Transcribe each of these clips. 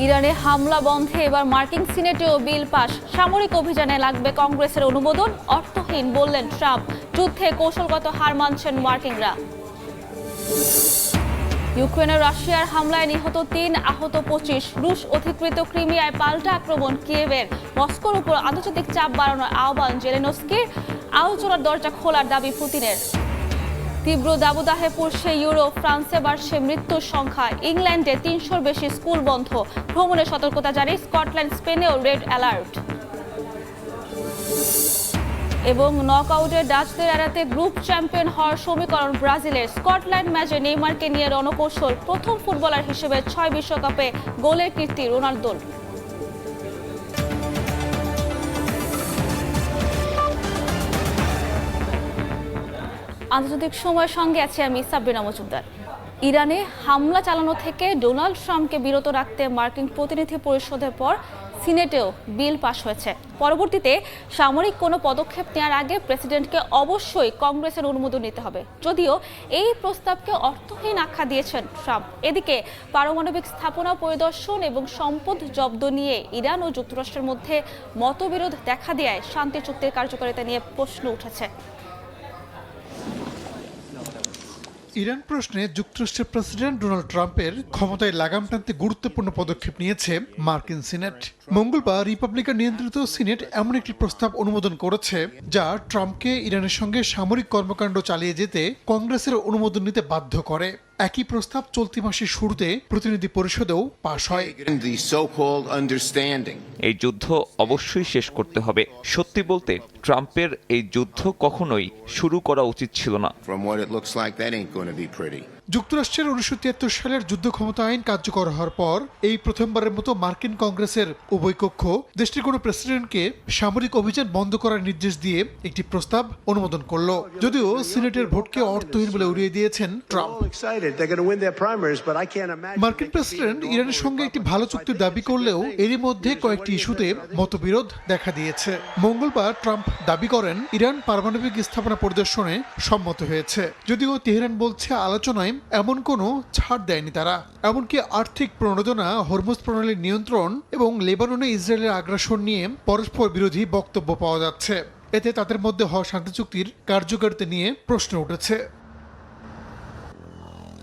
ইরানে হামলা বন্ধে এবার মার্কিন সিনেটেও বিল পাস। সামরিক অভিযানে লাগবে কংগ্রেসের অনুমোদন। অর্থহীন বললেন ট্রাম্প। যুদ্ধে কৌশলগত হার মানছেন মার্কিনরা। ইউক্রেনের রাশিয়ার হামলায় নিহত ৩, আহত ২৫। রুশ অধিকৃত ক্রিমিয়ায় পাল্টা আক্রমণ কিয়েভের। মস্কোর উপর আন্তর্জাতিক চাপ বাড়ানোর আহ্বান জেলেনস্কির। আলোচনার দরজা খোলার দাবি পুতিনের। তীব্র দাবদাহে পড়ছে ইউরোপ। ফ্রান্সে বাড়ছে মৃত্যুর সংখ্যা। ইংল্যান্ডে ৩০০-র বেশি স্কুল বন্ধ। ভ্রমণের সতর্কতা জারি। স্কটল্যান্ড, স্পেনেও রেড অ্যালার্ট। এবং নকআউটে ডাচদের এড়াতে গ্রুপ চ্যাম্পিয়ন হওয়ার সমীকরণ ব্রাজিলের। স্কটল্যান্ড ম্যাচে নেইমারকে নিয়ে রণকৌশল। প্রথম ফুটবলার হিসেবে ৬ বিশ্বকাপে গোলের কীর্তি রোনালদোর। আন্তর্জাতিক সময়ের সঙ্গে আছি আমি সাবরিনা মজুমদার। ইরানে হামলা চালানো থেকে ডোনাল্ড ট্রাম্পকে বিরত রাখতে মার্কিন প্রতিনিধি পরিষদের পর সিনেটেও বিল পাশ হয়েছে। পরবর্তীতে সামরিক কোনো পদক্ষেপ নেওয়ার আগে প্রেসিডেন্টকে অবশ্যই কংগ্রেসের অনুমোদন নিতে হবে। যদিও এই প্রস্তাবকে অর্থহীন আখ্যা দিয়েছেন ট্রাম্প। এদিকে পারমাণবিক স্থাপনা পরিদর্শন এবং সম্পদ জব্দ নিয়ে ইরান ও যুক্তরাষ্ট্রের মধ্যে মতবিরোধ দেখা দেওয়ায় শান্তি চুক্তির কার্যকারিতা নিয়ে প্রশ্ন উঠেছে। ইরান প্রশ্নে যুক্তরাষ্ট্রের প্রেসিডেন্ট ডোনাল্ড ট্রাম্পের ক্ষমতায় লাগাম টানতে গুরুত্বপূর্ণ পদক্ষেপ নিয়েছে মার্কিন সিনেট। মঙ্গলবার রিপাবলিকান নিয়ন্ত্রিত সিনেট এমন একটি প্রস্তাব অনুমোদন করেছে যা ট্রাম্পকে ইরানের সঙ্গে সামরিক কর্মকাণ্ড চালিয়ে যেতে কংগ্রেসের অনুমোদন নিতে বাধ্য করে। একই প্রস্তাব চলতি মাসের শুরুতে প্রতিনিধি পরিষদেও পাশ হয়। এই যুদ্ধ অবশ্যই শেষ করতে হবে। সত্যি বলতে ট্রাম্পের এই যুদ্ধ কখনোই শুরু করা উচিত ছিল না। যুক্তরাষ্ট্রের ১৯৭৩ সালের যুদ্ধ ক্ষমতা আইন কার্যকর হওয়ার পর এই প্রথমবারের মতো মার্কিন কংগ্রেসের উভয় কক্ষ দেশটির কোনো প্রেসিডেন্টকে সামরিক অভিযান বন্ধ করার নির্দেশ দিয়ে একটি প্রস্তাব অনুমোদন করল। যদিও সিনেটের ভোটকে অর্থহীন বলে উড়িয়ে দিয়েছেন ট্রাম্প। মার্কিন প্রেসিডেন্ট ইরানের সঙ্গে একটি ভালো চুক্তির দাবি করলেও এরই মধ্যে কয়েকটি ইস্যুতে মতবিরোধ দেখা দিয়েছে। মঙ্গলবার ট্রাম্প দাবি করেন ইরান পারমাণবিক স্থাপনা পরিদর্শনে সম্মত হয়েছে। যদিও তেহরান বলছে আলোচনায় এমন কোনো ছাড় দেয়নি তারা। এমনকি আর্থিক প্রণোদনা, হরমুজ প্রণালীর নিয়ন্ত্রণ এবং লেবাননে ইসরায়েলের আগ্রাসন নিয়ে পরস্পর বিরোধী বক্তব্য পাওয়া যাচ্ছে। এতে তাদের মধ্যে হওয়া শান্তি চুক্তির কার্যকারিতা নিয়ে প্রশ্ন উঠেছে।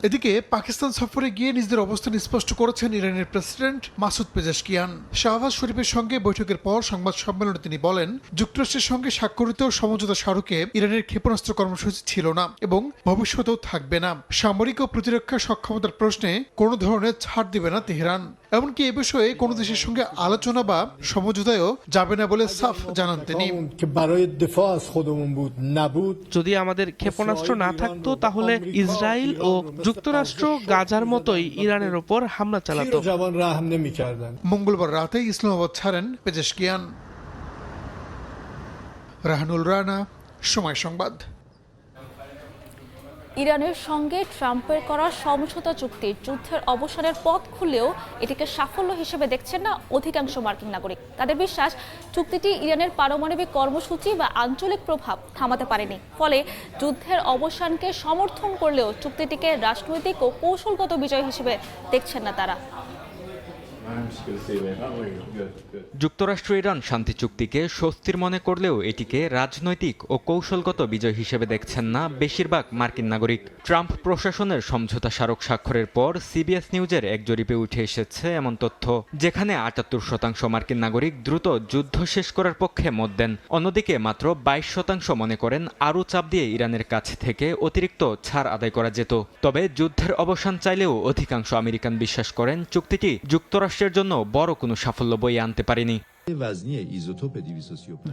এদিকে পাকিস্তান সফরে গিয়ে নিজেদের অবস্থান স্পষ্ট করেছেন ইরানের প্রেসিডেন্ট মাসুদ পেজেশকিয়ান। শাহবাজ শরীফের সঙ্গে বৈঠকের পর সংবাদ সম্মেলনে তিনি বলেন, যুক্তরাষ্ট্রের সঙ্গে স্বাক্ষরিত সমঝোতা স্মারকে ইরানের ক্ষেপণাস্ত্র কর্মসূচি ছিল না এবং ভবিষ্যতেও থাকবে না। সামরিক ও প্রতিরক্ষা সক্ষমতার প্রশ্নে কোনো ধরনের ছাড় দিবে না তেহরান। এমনকি এ বিষয়ে কোনো দেশের সঙ্গে আলোচনা বা সমঝোতায়ও যাবে না বলে সাফ জানান তিনি। যদি আমাদের ক্ষেপণাস্ত্র না থাকতো তাহলে ইসরায়েল ও যুক্তরাষ্ট্র গাজার মতোই ইরানের ওপর হামলা চালাতো। মঙ্গলবার রাতে ইসলামাবাদ ছাড়েন পেজেশকিয়ান। রাহানুল রানা, সময় সংবাদ। ইরানের সঙ্গে ট্রাম্পের করা সমঝোতা চুক্তি যুদ্ধের অবসানের পথ খুলেও এটিকে সাফল্য হিসেবে দেখছেন না অধিকাংশ মার্কিন নাগরিক। তাদের বিশ্বাস, চুক্তিটি ইরানের পারমাণবিক কর্মসূচি বা আঞ্চলিক প্রভাব থামাতে পারেনি। ফলে যুদ্ধের অবসানকে সমর্থন করলেও চুক্তিটিকে রাজনৈতিক ও কৌশলগত বিজয় হিসেবে দেখছেন না তারা। যুক্তরাষ্ট্র ইরান শান্তি চুক্তিকে স্বস্তির মনে করলেও এটিকে রাজনৈতিক ও কৌশলগত বিজয় হিসেবে দেখছেন না বেশিরভাগ মার্কিন নাগরিক। ট্রাম্প প্রশাসনের সমঝোতা স্মারক স্বাক্ষরের পর সিবিএস নিউজের এক জরিপে উঠে এসেছে এমন তথ্য, যেখানে ৭৮% মার্কিন নাগরিক দ্রুত যুদ্ধ শেষ করার পক্ষে মত দেন। অন্যদিকে মাত্র ২২% মনে করেন আরও চাপ দিয়ে ইরানের কাছ থেকে অতিরিক্ত ছাড় আদায় করা যেত। তবে যুদ্ধের অবসান চাইলেও অধিকাংশ আমেরিকান বিশ্বাস করেন চুক্তিটি যুক্তরাষ্ট্রের জন্য বড় কোনো সাফল্য বয়ে আনতে পারেনি।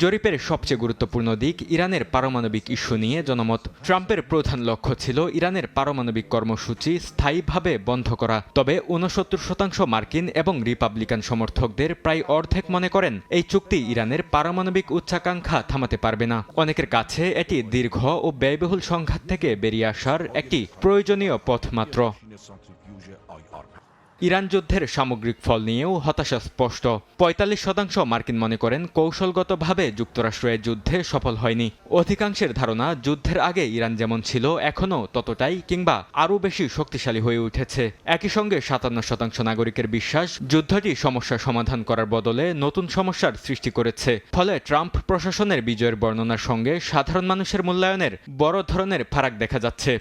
জরিপের সবচেয়ে গুরুত্বপূর্ণ দিক ইরানের পারমাণবিক ইস্যু নিয়ে জনমত। ট্রাম্পের প্রধান লক্ষ্য ছিল ইরানের পারমাণবিক কর্মসূচি স্থায়ীভাবে বন্ধ করা। তবে ৬৯% মার্কিন এবং রিপাবলিকান সমর্থকদের প্রায় অর্ধেক মনে করেন এই চুক্তি ইরানের পারমাণবিক উচ্চাকাঙ্ক্ষা থামাতে পারবে না। অনেকের কাছে এটি দীর্ঘ ও ব্যয়বহুল সংঘাত থেকে বেরিয়ে আসার একটি প্রয়োজনীয় পথ মাত্র। ইরান যুদ্ধের সামগ্রিক ফল নিয়েও হতাশা স্পষ্ট। ৪৫% মার্কিন মনে করেন কৌশলগতভাবে যুক্তরাষ্ট্র এ যুদ্ধে সফল হয়নি। অধিকাংশের ধারণা যুদ্ধের আগে ইরান যেমন ছিল এখনও ততটাই কিংবা আরও বেশি শক্তিশালী হয়ে উঠেছে। একই সঙ্গে ৫৭% নাগরিকের বিশ্বাস যুদ্ধটি সমস্যার সমাধান করার বদলে নতুন সমস্যার সৃষ্টি করেছে। ফলে ট্রাম্প প্রশাসনের বিজয়ের বর্ণনার সঙ্গে সাধারণ মানুষের মূল্যায়নের বড় ধরনের ফারাক দেখা যাচ্ছে।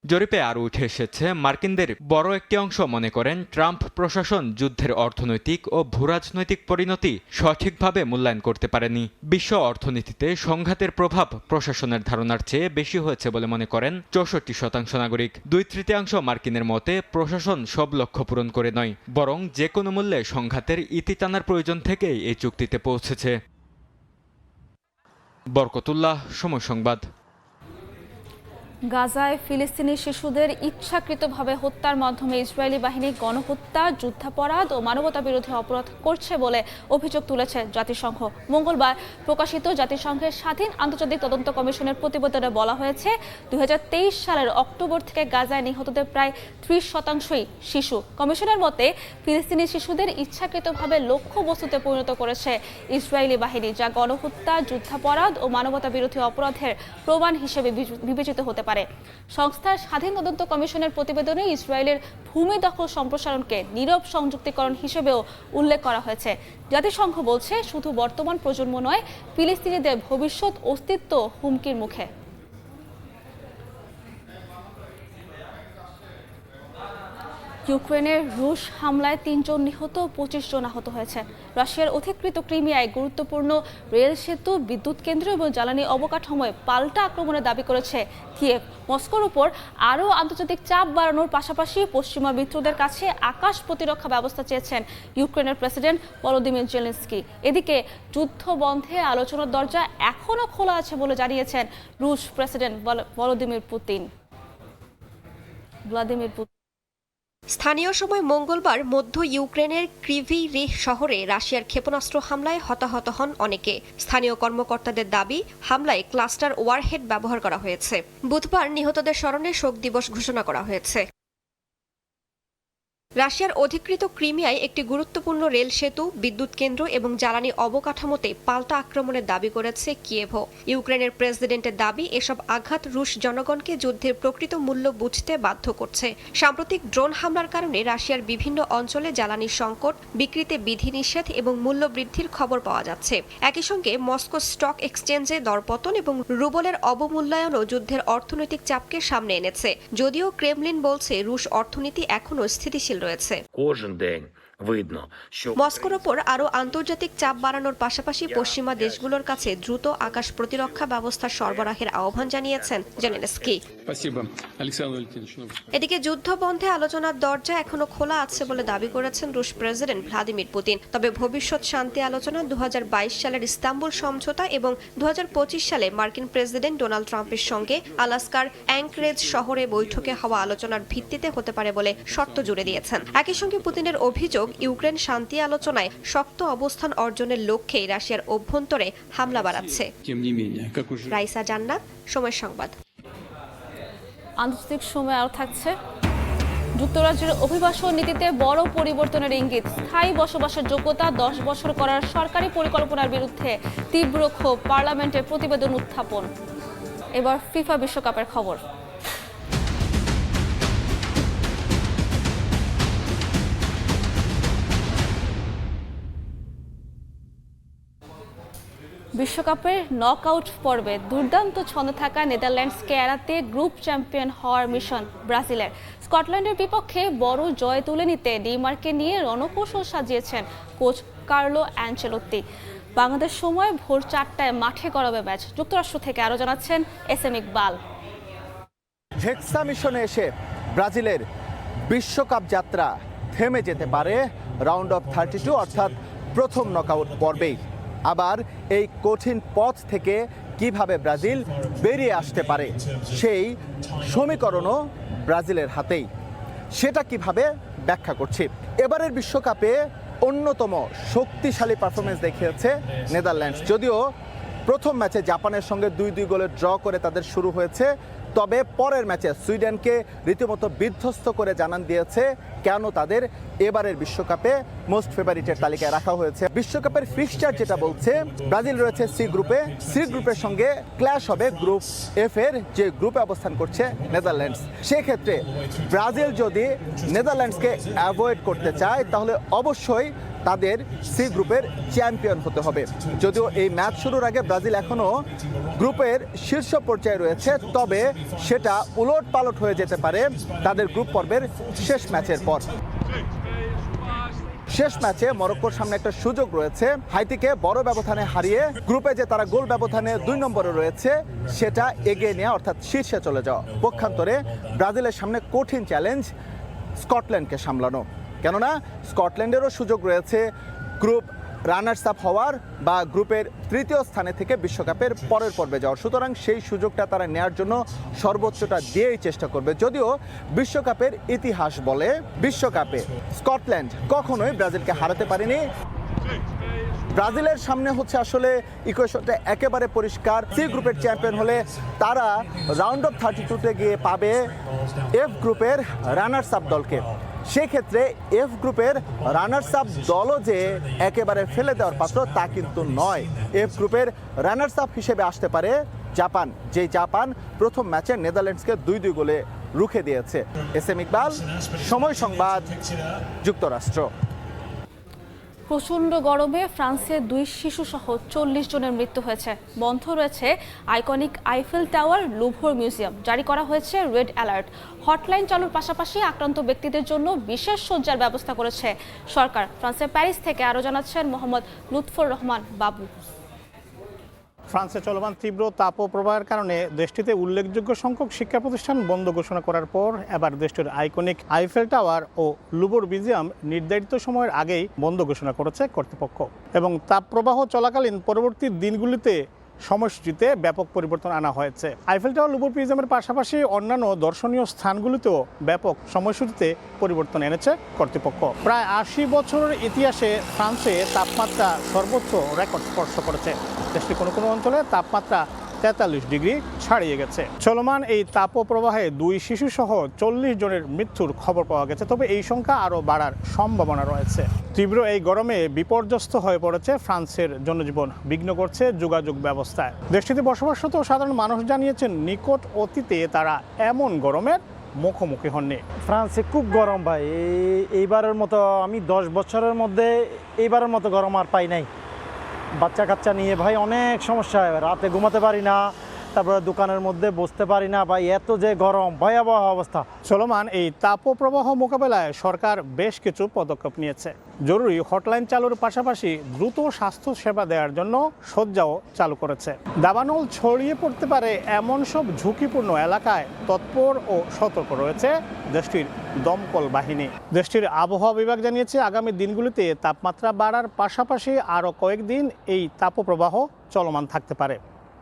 জরিপে আরও উঠে এসেছে মার্কিনদের বড় একটি অংশ মনে করেন ট্রাম্প প্রশাসন যুদ্ধের অর্থনৈতিক ও ভূরাজনৈতিক পরিণতি সঠিকভাবে মূল্যায়ন করতে পারেনি। বিশ্ব অর্থনীতিতে সংঘাতের প্রভাব প্রশাসনের ধারণার চেয়ে বেশি হয়েছে বলে মনে করেন ৬৪% নাগরিক। ২/৩ মার্কিনের মতে প্রশাসন সব লক্ষ্য পূরণ করে নয়, বরং যে কোনো মূল্যে সংঘাতের ইতি টানার প্রয়োজন থেকেই এই চুক্তিতে পৌঁছেছে। বরকতুল্লাহ, সময় সংবাদ। গাজায় ফিলিস্তিনি শিশুদের ইচ্ছাকৃতভাবে হত্যার মাধ্যমে ইসরায়েলি বাহিনী গণহত্যা, যুদ্ধাপরাধ ও মানবতাবিরোধী অপরাধ করছে বলে অভিযোগ তুলেছে জাতিসংঘ। মঙ্গলবার প্রকাশিত জাতিসংঘের স্বাধীন আন্তর্জাতিক তদন্ত কমিশনের প্রতিবেদনে বলা হয়েছে ২০২৩ সালের অক্টোবর থেকে গাজায় নিহতদের প্রায় ৩০% শিশু। কমিশনের মতে ফিলিস্তিনি শিশুদের ইচ্ছাকৃতভাবে লক্ষ্যবস্তুতে পরিণত করেছে ইসরায়েলি বাহিনী, যা গণহত্যা, যুদ্ধাপরাধ ও মানবতাবিরোধী অপরাধের প্রমাণ হিসেবে বিবেচিত হতে পারে। সংস্থার স্বাধীন তদন্ত কমিশনের প্রতিবেদনে ইসরায়েলের ভূমি দখল সম্প্রসারণকে নীরব সংযুক্তিকরণ হিসেবেও উল্লেখ করা হয়েছে। জাতিসংঘ বলছে শুধু বর্তমান প্রজন্ম নয়, ফিলিস্তিনিদের ভবিষ্যৎ অস্তিত্ব হুমকির মুখে। ইউক্রেনের রুশ হামলায় ৩ জন নিহত, ২৫ জন আহত হয়েছে। রাশিয়ার অধিকৃত ক্রিমিয়ায় গুরুত্বপূর্ণ রেল সেতু, বিদ্যুৎ কেন্দ্র এবং জ্বালানি অবকাঠামোয় পাল্টা আক্রমণের দাবি করেছে কিয়েভ। মস্কোর উপর আরও আন্তর্জাতিক চাপ বাড়ানোর পাশাপাশি পশ্চিমা মিত্রদের কাছে আকাশ প্রতিরক্ষা ব্যবস্থা চেয়েছেন ইউক্রেনের প্রেসিডেন্ট ভলোদিমির জেলেনস্কি। এদিকে যুদ্ধ বন্ধে আলোচনার দরজা এখনও খোলা আছে বলে জানিয়েছেন রুশ প্রেসিডেন্ট ভলোদিমির পুতিন। স্থানীয় সময় মঙ্গলবার মধ্য ইউক্রেনের ক্রিভি রিহ শহরে রাশিয়ার ক্ষেপণাস্ত্র হামলায় হতাহত হন অনেকে। স্থানীয় কর্মকর্তাদের দাবি, হামলায় ক্লাস্টার ওয়ারহেড ব্যবহার করা হয়েছে। বুধবার নিহতদের স্মরণে শোক দিবস ঘোষণা করা হয়েছে। রাশিয়ার অধিকৃত ক্রিমিয়ায় একটি গুরুত্বপূর্ণ রেল সেতু, বিদ্যুৎ কেন্দ্র এবং জ্বালানি অবকাঠামোতে পাল্টা আক্রমণের দাবি করেছে কিয়েভ। ইউক্রেনের প্রেসিডেন্টের দাবি, এসব আঘাত রুশ জনগণকে যুদ্ধের প্রকৃত মূল্য বুঝতে বাধ্য করছে। সাম্প্রতিক ড্রোন হামলার কারণে রাশিয়ার বিভিন্ন অঞ্চলে জ্বালানি সংকট, বিক্রিতে বিধিনিষেধ এবং মূল্য বৃদ্ধির খবর পাওয়া যাচ্ছে। একই সঙ্গে মস্কো স্টক এক্সচেঞ্জে দরপতন এবং রুবলের অবমূল্যায়নও যুদ্ধের অর্থনৈতিক চাপকে সামনে এনেছে। যদিও ক্রেমলিন বলছে রুশ অর্থনীতি এখনও স্থিতিশীল রয়েছে। মস্কোর ওপর আরও আন্তর্জাতিক চাপ বাড়ানোর পাশাপাশি পশ্চিমা দেশগুলোর কাছে দ্রুত আকাশ প্রতিরক্ষা ব্যবস্থা সরবরাহের আহ্বান জানিয়েছেন জেলেনস্কি। এদিকে যুদ্ধ বন্ধে আলোচনার দরজা এখনো খোলা আছে বলে দাবি করেছেন রুশ প্রেসিডেন্ট ভ্লাদিমির পুতিন। তবে ভবিষ্যৎ শান্তি আলোচনা ২০২২ সালের ইস্তাম্বুল সমঝোতা এবং ২০২৫ সালে মার্কিন প্রেসিডেন্ট ডোনাল্ড ট্রাম্পের সঙ্গে আলাস্কার অ্যাঙ্করেজ শহরে বৈঠকে হওয়া আলোচনার ভিত্তিতে হতে পারে বলে শর্ত জুড়ে দিয়েছেন। একই সঙ্গে পুতিনের অভিযোগ, ইউক্রেন শান্তি আলোচনায় শক্ত অবস্থান অর্জনের লক্ষ্যে রাশিয়ার অভ্যন্তরে হামলা বাড়াচ্ছে। রাইসা জান্নাত, সময় সংবাদ। আন্তর্জাতিক সময় আরও থাকছে। যুক্তরাজ্যের অভিবাসন নীতিতে বড় পরিবর্তনের ইঙ্গিত। স্থায়ী বসবাসের যোগ্যতা 10 বছর করার সরকারি পরিকল্পনার বিরুদ্ধে তীব্র ক্ষোভ, পার্লামেন্টের প্রতিবেদন উত্থাপন। এবার ফিফা বিশ্বকাপের খবর। বিশ্বকাপের নকআউট পর্বে দুর্দান্ত ছন্দে থাকা নেদারল্যান্ডসকে এড়াতে গ্রুপ চ্যাম্পিয়ন হওয়ার মিশন ব্রাজিলের। স্কটল্যান্ডের বিপক্ষে বড় জয় তুলে নিতে নেইমারকে নিয়ে রণকৌশল সাজিয়েছেন কোচ কার্লো অ্যানচেলোত্তি। বাংলাদেশ সময় ভোর 4টায় মাঠে গড়াবে ম্যাচ। যুক্তরাষ্ট্র থেকে আরও জানাচ্ছেন এসএম ইকবাল। হেক্সা মিশনে এসে ব্রাজিলের বিশ্বকাপ যাত্রা থেমে যেতে পারে রাউন্ড অফ 32 অর্থাৎ প্রথম নকআউট পর্বেই। আবার এই কঠিন পথ থেকে কিভাবে ব্রাজিল বেরিয়ে আসতে পারে সেই সমীকরণও ব্রাজিলের হাতেই। সেটা কিভাবে ব্যাখ্যা করছি। এবারের বিশ্বকাপে অন্যতম শক্তিশালী পারফরমেন্স দেখিয়েছে নেদারল্যান্ডস। যদিও প্রথম ম্যাচে জাপানের সঙ্গে 2-2 গোলে ড্র করে তাদের শুরু হয়েছে তবে পরের ম্যাচে সুইডেনকে রীতিমতো বিধ্বস্ত করে জানান দিয়েছে কেন তাদের এবারের বিশ্বকাপে মোস্ট ফেভারিটের তালিকায় রাখা হয়েছে। বিশ্বকাপের ফিক্সচার যেটা বলছে ব্রাজিল রয়েছে সি গ্রুপের সঙ্গে ক্ল্যাশ হবে গ্রুপ এফ এর, যে গ্রুপে অবস্থান করছে নেদারল্যান্ডস। সেক্ষেত্রে ব্রাজিল যদি নেদারল্যান্ডসকে অ্যাভয়েড করতে চায় তাহলে অবশ্যই তাদের সি গ্রুপের চ্যাম্পিয়ন হতে হবে। যদিও এই ম্যাচ শুরুর আগে ব্রাজিল এখনও গ্রুপের শীর্ষ পর্যায়ে রয়েছে, তবে সেটা উলটপালট হয়ে যেতে পারে তাদের গ্রুপ পর্বের শেষ ম্যাচের পর। শেষ ম্যাচে মরক্কোর সামনে একটা সুযোগ রয়েছে হাইতিকে বড় ব্যবধানে হারিয়ে গ্রুপে যে তারা গোল ব্যবধানে 2 নম্বরে রয়েছে সেটা এগিয়ে নেওয়া, অর্থাৎ শীর্ষে চলে যাওয়া। পক্ষান্তরে ব্রাজিলের সামনে কঠিন চ্যালেঞ্জ স্কটল্যান্ডকে সামলানো, কেননা স্কটল্যান্ডেরও সুযোগ রয়েছে গ্রুপ রানার্স আপ হওয়ার বা গ্রুপের তৃতীয় স্থানে থেকে বিশ্বকাপের পরের পর্বে যাওয়ার। সুতরাং সেই সুযোগটা তারা নেওয়ার জন্য সর্বোচ্চটা দিয়েই চেষ্টা করবে। যদিও বিশ্বকাপের ইতিহাস বলে বিশ্বকাপে স্কটল্যান্ড কখনোই ব্রাজিলকে হারাতে পারেনি। ব্রাজিলের সামনে হচ্ছে আসলে ইকুয়েশনটা একেবারে পরিষ্কার। সি গ্রুপের চ্যাম্পিয়ন হলে তারা রাউন্ড অফ 32-তে গিয়ে পাবে এফ গ্রুপের রানার্স আপ দলকে। সেক্ষেত্রে এফ গ্রুপের রানার্স আপ দলও যে একেবারে ফেলে দেওয়ার পাত্র তা কিন্তু নয়। এফ গ্রুপের রানার্স আপ হিসেবে আসতে পারে জাপান, যে জাপান প্রথম ম্যাচে নেদারল্যান্ডসকে 2-2 গোলে রুখে দিয়েছে। এস এম ইকবাল, সময় সংবাদ, যুক্তরাষ্ট্র। প্রচণ্ড গরমে ফ্রান্সে 2 শিশু সহ 40 জনের মৃত্যু হয়েছে। বন্ধ রয়েছে iconic Eiffel tower, Louvre museum. জারি করা হয়েছে রেড অ্যালার্ট। হটলাইন চালুর পাশাপাশি আক্রান্ত ব্যক্তিদের জন্য বিশেষ শয্যার ব্যবস্থা করেছে সরকার। ফ্রান্সের প্যারিস থেকে আরও জানাচ্ছেন মোহাম্মদ লুৎফর রহমান বাবু। ফ্রান্সে চলমান তীব্র তাপপ্রবাহের কারণে দেশটিতে উল্লেখযোগ্য সংখ্যক শিক্ষা প্রতিষ্ঠান বন্ধ ঘোষণা করার পর এবার দেশটির আইকনিক আইফেল টাওয়ার ও লুভর মিউজিয়াম নির্ধারিত সময়ের আগেই বন্ধ ঘোষণা করেছে কর্তৃপক্ষ। এবং তাপপ্রবাহ চলাকালীন পরবর্তী দিনগুলিতে সময়সূচিতে ব্যাপক পরিবর্তন আনা হয়েছে। আইফেল টাওয়ার, লুভর মিউজিয়ামের পাশাপাশি অন্যান্য দর্শনীয় স্থানগুলিতেও ব্যাপক সময়সূচিতে পরিবর্তন এনেছে কর্তৃপক্ষ। প্রায় 80 বছরের ইতিহাসে ফ্রান্সে তাপমাত্রা সর্বোচ্চ রেকর্ড স্পর্শ করেছে। দেশটির কোনো কোনো অঞ্চলে তাপমাত্রা 43 ডিগ্রি ছাড়িয়ে গেছে। চলমান এই তাপপ্রবাহে 2 শিশু সহ 40 জনের মৃত্যুর খবর পাওয়া গেছে, তবে এই সংখ্যা আরও বাড়ার সম্ভাবনা রয়েছে। তীব্র এই গরমে বিপর্যস্ত হয়ে পড়েছে ফ্রান্সের জনজীবন, বিঘ্ন করছে যোগাযোগ ব্যবস্থায়। দেশটিতে বসবাসরত সাধারণ মানুষ জানিয়েছেন নিকট অতীতে তারা এমন গরমের মুখোমুখি হননি। ফ্রান্সে খুব গরম ভাই, এইবারের মতো আমি 10 বছরের মধ্যে এইবারের মতো গরম আর পাই নাই। বাচ্চা কাচ্চা নিয়ে ভাই অনেক সমস্যা হয়, রাতে ঘুমাতে পারি না, তারপরে দোকানের মধ্যে বসতে পারি না ভাই, এত যে গরম, ভয়াবহ অবস্থা। চলমান এই তাপপ্রবাহ মোকাবেলায় সরকার বেশ কিছু পদক্ষেপ নিয়েছে। জরুরি হটলাইন চালুর পাশাপাশি দ্রুত স্বাস্থ্য সেবা দেওয়ার জন্য শয্যাও চালু করেছে। দাবানল ছড়িয়ে পড়তে পারে এমন সব ঝুঁকিপূর্ণ এলাকায় তৎপর ও সতর্ক রয়েছে দেশটির দমকল বাহিনী। দেশটির আবহাওয়া বিভাগ জানিয়েছে আগামী দিনগুলিতে তাপমাত্রা বাড়ার পাশাপাশি আরও কয়েকদিন এই তাপপ্রবাহ চলমান থাকতে পারে।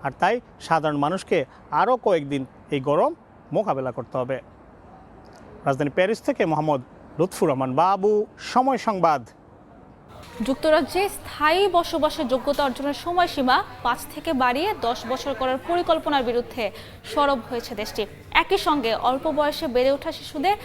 আর তাই সাধারণ মানুষকে আরও কয়েকদিন এই গরম মোকাবেলা করতে হবে। রাজধানী প্যারিস থেকে মোহাম্মদ লুৎফুর রহমান বাবু, সময় সংবাদ। যুক্তরাজ্যে স্থায়ী বসবাসের যোগ্যতা অর্জনের সময়সীমা 5 থেকে বাড়িয়ে 10 বছর করার পরিকল্পনার বিরুদ্ধে সরব হয়েছে দেশটি। একই সঙ্গে অল্প বয়সে বেড়ে ওঠা শিশুদের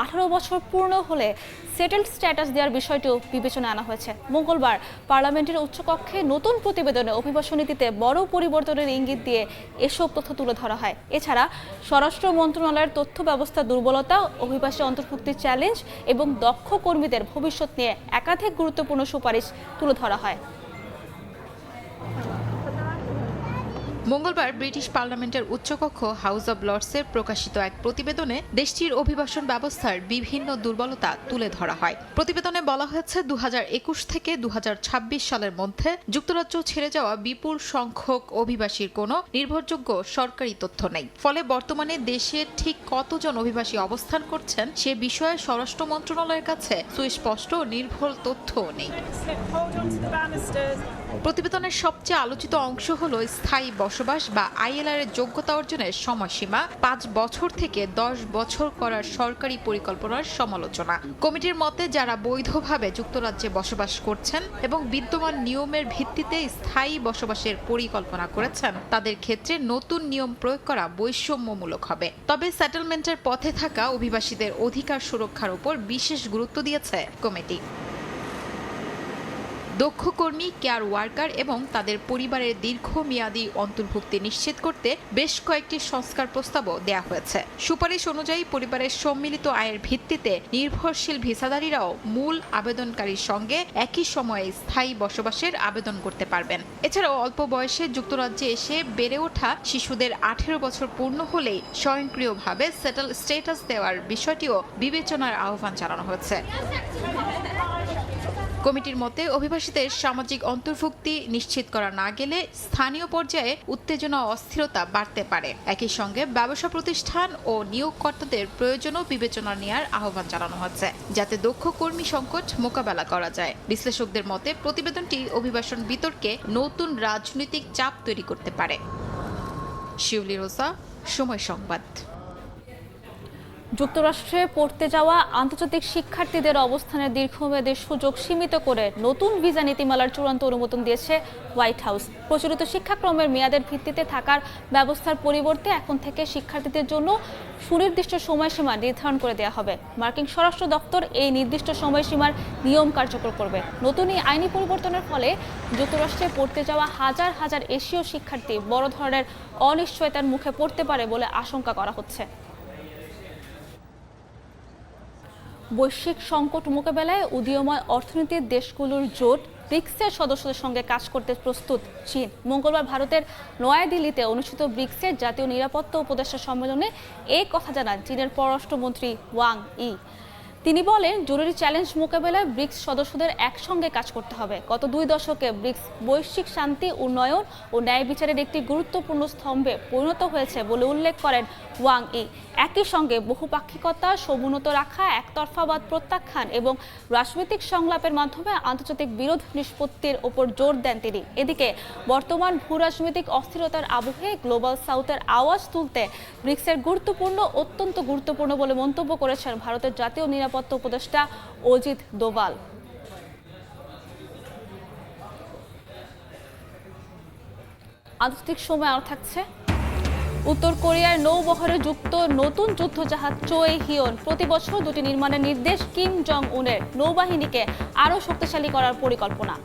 18 বছর পূর্ণ হলে সেটেলড স্ট্যাটাস দেওয়ার বিষয়টিও বিবেচনায় আনা হয়েছে। মঙ্গলবার পার্লামেন্টের উচ্চকক্ষে নতুন প্রতিবেদনে অভিবাসন নীতিতে বড় পরিবর্তনের ইঙ্গিত দিয়ে এসব তথ্য তুলে ধরা হয়। এছাড়া স্বরাষ্ট্র মন্ত্রণালয়ের তথ্য ব্যবস্থা দুর্বলতা, অভিবাসী অন্তর্ভুক্তির চ্যালেঞ্জ এবং দক্ষ কর্মীদের ভবিষ্যৎ নিয়ে একাধিক গুরুত্বপূর্ণ সুপারিশ তুলে ধরা হয়। মঙ্গলবার ব্রিটিশ পার্লামেন্টের উচ্চকক্ষ হাউস অব লর্ডসে প্রকাশিত এক প্রতিবেদনে দেশটির অভিবাসন ব্যবস্থার বিভিন্ন দুর্বলতা তুলে ধরা হয়। প্রতিবেদনে বলা হয়েছে 2021 থেকে 2026 সালের মধ্যে যুক্তরাজ্য ছেড়ে যাওয়া বিপুল সংখ্যক অভিবাসীর কোনো নির্ভরযোগ্য সরকারি তথ্য নেই। ফলে বর্তমানে দেশে ঠিক কতজন অভিবাসী অবস্থান করছেন সে বিষয়ে স্বরাষ্ট্র মন্ত্রণালয়ের কাছে সুস্পষ্ট নির্ভুল তথ্যও নেই। প্রতিবেদনের সবচেয়ে আলোচিত অংশ হলো স্থায়ী বসবাস বা ILR এর যোগ্যতা অর্জনের সময়সীমা 5 বছর থেকে 10 বছর করার সরকারি পরিকল্পনার সমালোচনা। কমিটির মতে যারা বৈধভাবে যুক্তরাজ্যে বসবাস করছেন এবং বিদ্যমান নিয়মের ভিত্তিতে স্থায়ী বসবাসের পরিকল্পনা করেছেন তাদের ক্ষেত্রে নতুন নিয়ম প্রয়োগ করা বৈষম্যমূলক হবে। তবে সেটেলমেন্টের পথে থাকা অভিবাসীদের অধিকার সুরক্ষার উপর বিশেষ গুরুত্ব দিয়েছে কমিটি। দক্ষ কর্মী, কেয়ার ওয়ার্কার এবং তাদের পরিবারের দীর্ঘমেয়াদী অন্তর্ভুক্তি নিশ্চিত করতে বেশ কয়েকটি সংস্কার প্রস্তাবও দেয়া হয়েছে। সুপারিশ অনুযায়ী পরিবারের সম্মিলিত আয়ের ভিত্তিতে নির্ভরশীল ভিসাধারীরাও মূল আবেদনকারীর সঙ্গে একই সময়ে স্থায়ী বসবাসের আবেদন করতে পারবেন। এছাড়াও অল্প বয়সে যুক্তরাজ্যে এসে বেড়ে ওঠা শিশুদের 18 বছর পূর্ণ হলেই স্বয়ংক্রিয়ভাবে সেটেল স্ট্যাটাস দেওয়ার বিষয়টিও বিবেচনার আহ্বান জানানো হয়েছে। কমিটির মতে অভিবাসীদের সামাজিক অন্তর্ভুক্তি নিশ্চিত করা না গেলে স্থানীয় পর্যায়ে উত্তেজনা ও অস্থিরতা বাড়তে পারে। একই সঙ্গে ব্যবসা প্রতিষ্ঠান ও নিয়োগকর্তাদের প্রয়োজনও বিবেচনা নেওয়ার আহ্বান জানানো হচ্ছে, যাতে দক্ষ কর্মী সংকট মোকাবেলা করা যায়। বিশ্লেষকদের মতে প্রতিবেদনটি অভিবাসন বিতর্কে নতুন রাজনৈতিক চাপ তৈরি করতে পারে। শিউলি রোজা, সময় সংবাদ। যুক্তরাষ্ট্রে পড়তে যাওয়া আন্তর্জাতিক শিক্ষার্থীদের অবস্থানের দীর্ঘমেয়াদী সুযোগ সীমিত করে নতুন ভিসা নীতিমালার চূড়ান্ত অনুমোদন দিয়েছে হোয়াইট হাউস। প্রচলিত শিক্ষাক্রমের মেয়াদের ভিত্তিতে থাকার ব্যবস্থার পরিবর্তে এখন থেকে শিক্ষার্থীদের জন্য সুনির্দিষ্ট সময়সীমা নির্ধারণ করে দেওয়া হবে। মার্কিন স্বরাষ্ট্র দপ্তর এই নির্দিষ্ট সময়সীমার নিয়ম কার্যকর করবে। নতুন এই আইনি পরিবর্তনের ফলে যুক্তরাষ্ট্রে পড়তে যাওয়া হাজার হাজার এশীয় শিক্ষার্থী বড় ধরনের অনিশ্চয়তার মুখে পড়তে পারে বলে আশঙ্কা করা হচ্ছে। বৈশ্বিক সংকট মোকাবেলায় উদীয়মান অর্থনীতির দেশগুলোর জোট ব্রিক্সের সদস্যদের সঙ্গে কাজ করতে প্রস্তুত চীন। মঙ্গলবার ভারতের নয়াদিল্লিতে অনুষ্ঠিত ব্রিক্সের জাতীয় নিরাপত্তা উপদেষ্টা সম্মেলনে এই কথা জানান চীনের পররাষ্ট্রমন্ত্রী ওয়াং ই। তিনি বলেন, জরুরি চ্যালেঞ্জ মোকাবেলায় ব্রিক্স সদস্যদের একসঙ্গে কাজ করতে হবে। গত 2 দশকে ব্রিক্স বৈশ্বিক শান্তি, উন্নয়ন ও ন্যায় বিচারের একটি গুরুত্বপূর্ণ স্তম্ভে পরিণত হয়েছে বলে উল্লেখ করেন ওয়াং ই। একই সঙ্গে বহুপাক্ষিকতা সমুন্নত রাখা, একতরফাবাদ প্রত্যাখ্যান এবং রাজনৈতিক সংলাপের মাধ্যমে আন্তর্জাতিক বিরোধ নিষ্পত্তির ওপর জোর দেন তিনি। এদিকে বর্তমান ভূরাজনৈতিক অস্থিরতার আবহে গ্লোবাল সাউথের আওয়াজ তুলতে ব্রিক্সের অত্যন্ত গুরুত্বপূর্ণ বলে মন্তব্য করেছেন ভারতের জাতীয় নিরাপত্তা উপদেষ্টা অজিত দোভাল। আন্তর্জাতিক সময় আরও থাকছে। উত্তর কোরিয়ার নৌবহরে যুক্ত নতুন যুদ্ধজাহাজ চোয়ে হিয়ন প্রতি বছর 2টি নির্মাণের নির্দেশ কিম জং উনের। নৌবাহিনীকে আরও শক্তিশালী করার পরিকল্পনা।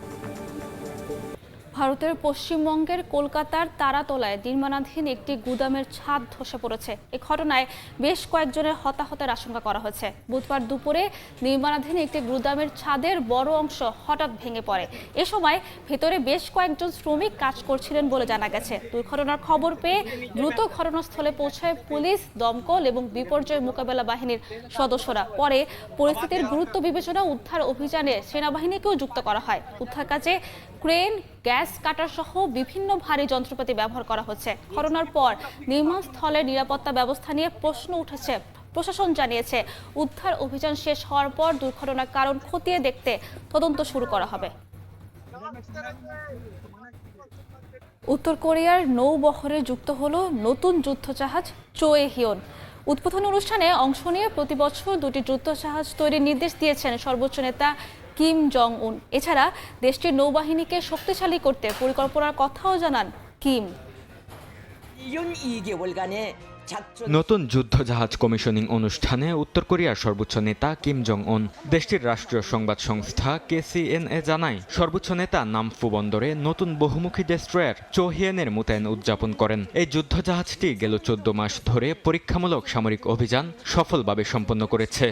ভারতের পশ্চিমবঙ্গের কলকাতার তারাতলায় নির্মাণাধীন একটি গুদামের ছাদ ধসে পড়েছে। এই ঘটনায় বেশ কয়েকজনের হতাহতের আশঙ্কা করা হয়েছে। বুধবার দুপুরে নির্মাণাধীন একটি গুদামের ছাদের বড় অংশ হঠাৎ ভেঙে পড়ে। এ সময় ভেতরে বেশ কয়েকজন শ্রমিক কাজ করছিলেন বলে জানা গেছে। দুর্ঘটনার খবর পেয়ে দ্রুত ঘটনাস্থলে পৌঁছায় পুলিশ, দমকল এবং বিপর্যয় মোকাবেলা বাহিনীর সদস্যরা। পরে পরিস্থিতির গুরুত্ব বিবেচনা উদ্ধার অভিযানে সেনাবাহিনীকেও যুক্ত করা হয়। উদ্ধার কাজে ক্রেন, গ্যাস কাটার সহ বিভিন্ন ভারী যন্ত্রপাতি ব্যবহার করা হচ্ছে। ঘটনার পর নির্মাণস্থলের নিরাপত্তা ব্যবস্থা নিয়ে প্রশ্ন উঠেছে। প্রশাসন জানিয়েছে, উদ্ধার অভিযান শেষ হওয়ার পর দুর্ঘটনার কারণ খতিয়ে দেখতে তদন্ত শুরু করা হবে। উত্তর কোরিয়ার নৌবহরে যুক্ত হলো নতুন যুদ্ধজাহাজ চোয়ে হিয়ন। উদ্বোধনী অনুষ্ঠানে অংশ নিয়ে প্রতি বছর 2টি যুদ্ধজাহাজ তৈরির নির্দেশ দিয়েছেন সর্বোচ্চ নেতা কিম জং উন। এছাড়া দেশটির নৌবাহিনীকে শক্তিশালী করতে পরিকল্পনার কথাও জানান কিম। নতুন যুদ্ধজাহাজ কমিশনিং অনুষ্ঠানে উত্তর কোরিয়ার সর্বোচ্চ নেতা কিম জং উন। দেশটির রাষ্ট্রীয় সংবাদ সংস্থা KCNA জানায়, সর্বোচ্চ নেতা নামফু বন্দরে নতুন বহুমুখী ডেস্ট্রয়ার চোহিয়েনের মোতায়েন উদযাপন করেন। এই যুদ্ধজাহাজটি গেল 14 মাস ধরে পরীক্ষামূলক সামরিক অভিযান সফলভাবে সম্পন্ন করেছে।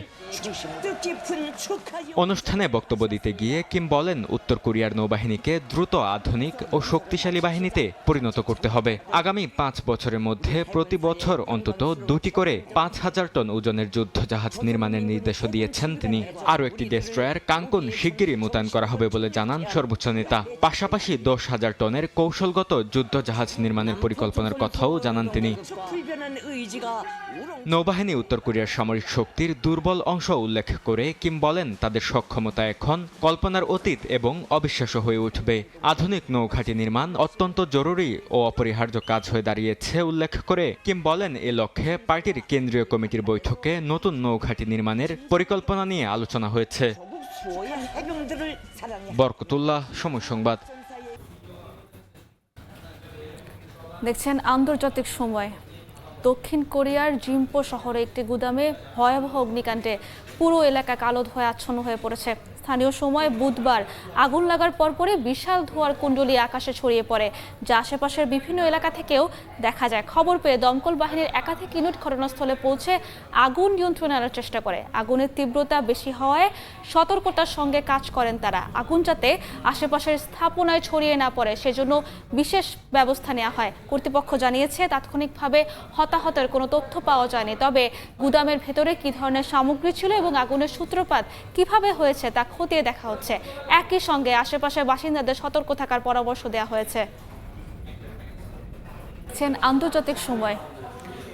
অনুষ্ঠানে বক্তব্য দিতে গিয়ে কিম বলেন, উত্তর কোরিয়ার নৌবাহিনীকে দ্রুত আধুনিক ও শক্তিশালী বাহিনীতে পরিণত করতে হবে। আগামী 5 বছরের মধ্যে প্রতি বছর অন্তত 2টি করে 5000 টন ওজনের যুদ্ধজাহাজ নির্মাণের নির্দেশও দিয়েছেন তিনি। আরও একটি ডেস্ট্রয়ার কাঙ্কুন শিগগিরই মোতায়েন করা হবে বলে জানান সর্বোচ্চ নেতা। পাশাপাশি 10,000 টনের কৌশলগত যুদ্ধজাহাজ নির্মাণের পরিকল্পনার কথাও জানান তিনি। নৌবাহিনী উত্তর কোরিয়ার সামরিক শক্তির দুর্বল অংশ উল্লেখ করে কিম বলেন তাদের সক্ষমতা এখন কল্পনার অতীত এবং অবিশ্বাস্য হয়ে উঠবে। আধুনিক নৌঘাঁটি নির্মাণ অত্যন্ত জরুরি ও অপরিহার্য কাজ হয়ে দাঁড়িয়েছে উল্লেখ করে কিম বলেন এ লক্ষ্যে পার্টির কেন্দ্রীয় কমিটির বৈঠকে নতুন নৌঘাঁটি নির্মাণের পরিকল্পনা নিয়ে আলোচনা হয়েছে। বরকতুল্লাহ, সময় সংবাদ। দেখছেন আন্তর্জাতিক সময়। দক্ষিণ কোরিয়ার জিম্পো শহরে একটি গুদামে ভয়াবহ অগ্নিকাণ্ডে পুরো এলাকা কালো ধোঁয়ায় আচ্ছন্ন হয়ে পড়েছে। স্থানীয় সময় বুধবার আগুন লাগার পরপরই বিশাল ধোঁয়ার কুণ্ডলী আকাশে ছড়িয়ে পড়ে, যা আশেপাশের বিভিন্ন এলাকা থেকেও দেখা যায়। খবর পেয়ে দমকল বাহিনীর একাধিক ইউনিট ঘটনাস্থলে পৌঁছে আগুন নিয়ন্ত্রণে আনার চেষ্টা করে। আগুনের তীব্রতা বেশি হওয়ায় সতর্কতার সঙ্গে কাজ করেন তারা। আগুন যাতে আশেপাশের স্থাপনায় ছড়িয়ে না পড়ে সেজন্য বিশেষ ব্যবস্থা নেওয়া হয়। কর্তৃপক্ষ জানিয়েছে তাৎক্ষণিকভাবে হতাহতের কোনো তথ্য পাওয়া যায়নি, তবে গুদামের ভেতরে কী ধরনের সামগ্রী ছিল এবং আগুনের সূত্রপাত কিভাবে হয়েছে তা খতিয়ে দেখা হচ্ছে। একই সঙ্গে আশেপাশের বাসিন্দাদের সতর্ক থাকার পরামর্শ দেওয়া হয়েছে। আন্তর্জাতিক সময়।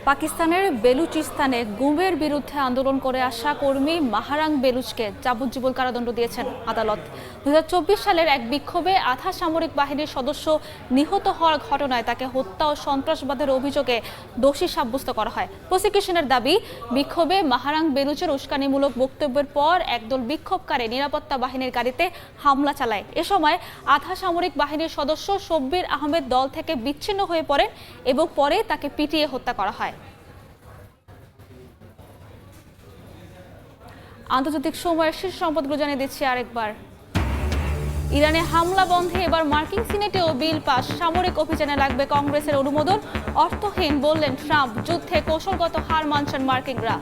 পাকিস্তানের বেলুচিস্তানে গুমের বিরুদ্ধে আন্দোলন করে আসা কর্মী মাহারাং বেলুচকে যাবজ্জীবন কারাদণ্ড দিয়েছেন আদালত। 2024 সালের এক বিক্ষোভে আধা সামরিক বাহিনীর সদস্য নিহত হওয়ার ঘটনায় তাকে হত্যা ও সন্ত্রাসবাদের অভিযোগে দোষী সাব্যস্ত করা হয়। প্রসিকিউশনের দাবি, বিক্ষোভে মাহারাং বেলুচের উস্কানিমূলক বক্তব্যের পর একদল বিক্ষোভকারী নিরাপত্তা বাহিনীর গাড়িতে হামলা চালায়। এ সময় আধা সামরিক বাহিনীর সদস্য শব্বির আহমেদ দল থেকে বিচ্ছিন্ন হয়ে পড়েন এবং পরে তাকে পিটিয়ে হত্যা করা হয়। আন্তর্জাতিক সময়ের শীর্ষ সংবাদগুলো জানিয়ে দিচ্ছি আরেকবার। ইরানে হামলা বন্ধে এবার মার্কিন সিনেটেও বিল পাস। সামরিক অভিযানে লাগবে কংগ্রেসের অনুমোদন। অর্থহীন বললেন ট্রাম্প। যুদ্ধে কৌশলগত হার মানছেন মার্কিনরা।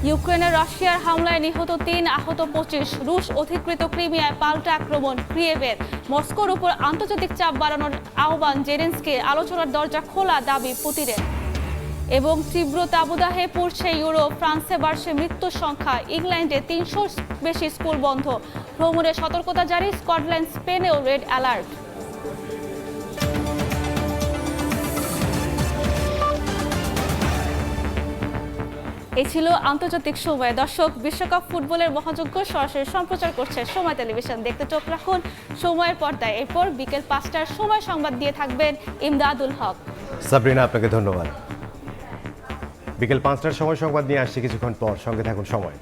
ইউক্রেনে রাশিয়ার হামলায় নিহত 3, আহত 25। রুশ অধিকৃত ক্রিমিয়ায় পাল্টা আক্রমণ কিয়েভের। মস্কোর উপর আন্তর্জাতিক চাপ বাড়ানোর আহ্বান জেলেনস্কির। আলোচনার দরজা খোলা দাবি পুতিনের। এবং তীব্র তাবদাহে পড়ছে ইউরোপ। ফ্রান্সে বাড়ছে মৃত্যুর সংখ্যা। ইংল্যান্ডে 300 বেশি স্কুল বন্ধ। ভ্রমণের সতর্কতা জারি। স্কটল্যান্ড, স্পেনেও রেড অ্যালার্ট। এই ছিল আন্তর্জাতিক সময়। দর্শক, বিশ্বকাপ ফুটবলের মহাযজ্ঞ সরাসরি সম্প্রচার করছে সময় টেলিভিশন। দেখতে চোখ রাখুন সময়ের পর্দায়। এরপর বিকেল 5টার সময় সংবাদ দিয়ে থাকবেন ইমদাদুল হক। সাবরিনা, আপনাকে ধন্যবাদ। বিকেল 5টার সময় সংবাদ নিয়ে আসছি কিছুক্ষণ পর। সঙ্গে থাকুন সময়।